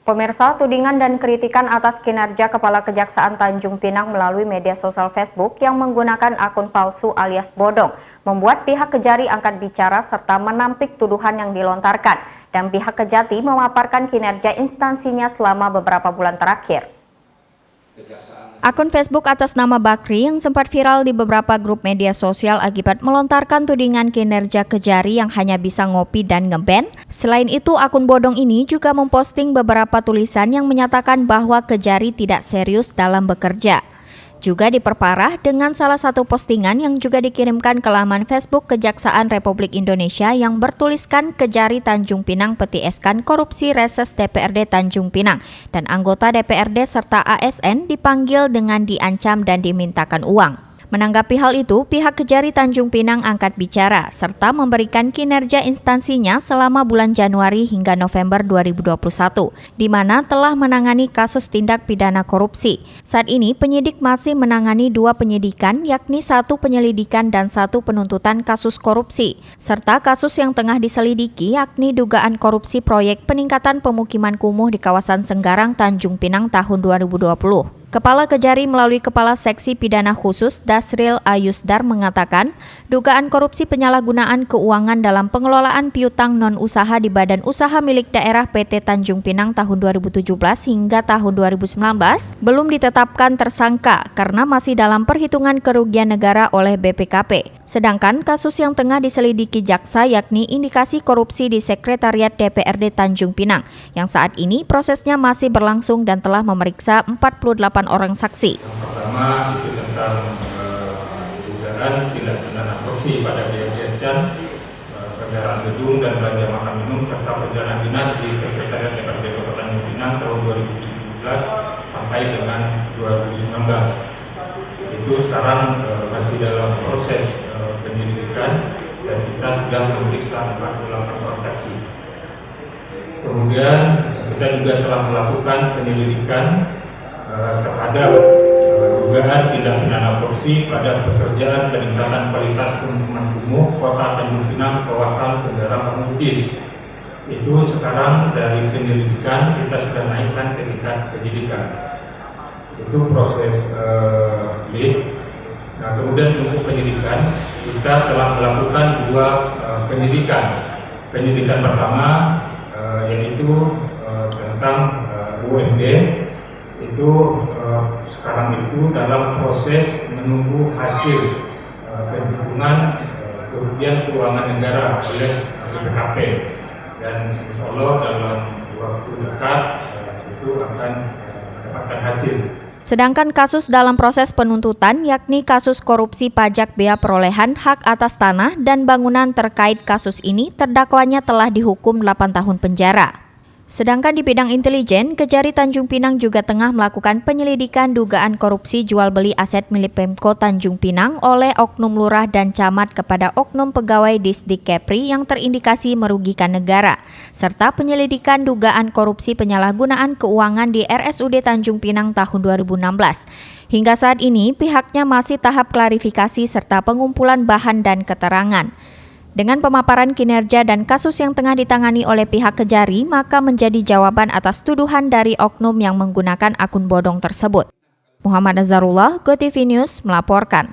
Pemirsa, tudingan dan kritikan atas kinerja Kepala Kejaksaan Tanjung Pinang melalui media sosial Facebook yang menggunakan akun palsu alias bodong membuat pihak Kejari angkat bicara serta menampik tuduhan yang dilontarkan, dan pihak Kejati memaparkan kinerja instansinya selama beberapa bulan terakhir. Akun Facebook atas nama Bakri yang sempat viral di beberapa grup media sosial akibat melontarkan tudingan kinerja Kejari yang hanya bisa ngopi dan ngeband. Selain itu, akun bodong ini juga memposting beberapa tulisan yang menyatakan bahwa Kejari tidak serius dalam bekerja. Juga diperparah dengan salah satu postingan yang juga dikirimkan ke laman Facebook Kejaksaan Republik Indonesia yang bertuliskan Kejari Tanjung Pinang petieskan korupsi reses DPRD Tanjung Pinang dan anggota DPRD serta ASN dipanggil dengan diancam dan dimintakan uang. Menanggapi hal itu, pihak Kejari Tanjung Pinang angkat bicara serta memberikan kinerja instansinya selama bulan Januari hingga November 2021, di mana telah menangani kasus tindak pidana korupsi. Saat ini penyidik masih menangani 2 penyidikan, yakni 1 penyelidikan dan 1 penuntutan kasus korupsi, serta kasus yang tengah diselidiki yakni dugaan korupsi proyek peningkatan pemukiman kumuh di kawasan Senggarang, Tanjung Pinang tahun 2020. Kepala Kejari melalui Kepala Seksi Pidana Khusus Dasril Ayusdar mengatakan, dugaan korupsi penyalahgunaan keuangan dalam pengelolaan piutang non-usaha di Badan Usaha Milik Daerah PT Tanjung Pinang tahun 2017 hingga tahun 2019 belum ditetapkan tersangka karena masih dalam perhitungan kerugian negara oleh BPKP. Sedangkan kasus yang tengah diselidiki jaksa yakni indikasi korupsi di Sekretariat DPRD Tanjung Pinang yang saat ini prosesnya masih berlangsung dan telah memeriksa 48 orang saksi. Yang pertama itu tentang dugaan tindak pidana korupsi pada BNN, kendaraan gedung dan belanja makan minum serta perjalanan dinas di Sekretariat DPRD Kota Tanjung Pinang tahun 2017 sampai dengan 2019. Itu sekarang masih dalam proses penyelidikan dan kita sudah memeriksa 48 orang saksi. Kemudian kita juga telah melakukan penyelidikan terhadap dugaan tindak pidana korupsi pada pekerjaan peningkatan kualitas pemukiman kumuh Kota Tanjung Pinang kawasan Senggarang Bugis. Itu sekarang dari penyelidikan kita sudah naikkan ke tingkat penyidikan. Itu proses lead. Nah, kemudian untuk penyidikan kita telah melakukan 2 penyidikan. Penyidikan pertama yaitu tentang UMB. Itu sekarang itu dalam proses menunggu hasil perhitungan kerugian keuangan negara oleh BPKP, dan insya Allah dalam waktu dekat itu akan mendapatkan hasil. Sedangkan kasus dalam proses penuntutan yakni kasus korupsi pajak bea perolehan hak atas tanah dan bangunan terkait kasus ini terdakwanya telah dihukum 8 tahun penjara. Sedangkan di bidang intelijen, Kejari Tanjung Pinang juga tengah melakukan penyelidikan dugaan korupsi jual beli aset milik Pemko Tanjung Pinang oleh oknum lurah dan camat kepada oknum pegawai Disdik Kepri yang terindikasi merugikan negara, serta penyelidikan dugaan korupsi penyalahgunaan keuangan di RSUD Tanjung Pinang tahun 2016. Hingga saat ini pihaknya masih tahap klarifikasi serta pengumpulan bahan dan keterangan. Dengan pemaparan kinerja dan kasus yang tengah ditangani oleh pihak Kejari, maka menjadi jawaban atas tuduhan dari oknum yang menggunakan akun bodong tersebut. Muhammad Nazarullah, GoTV News melaporkan.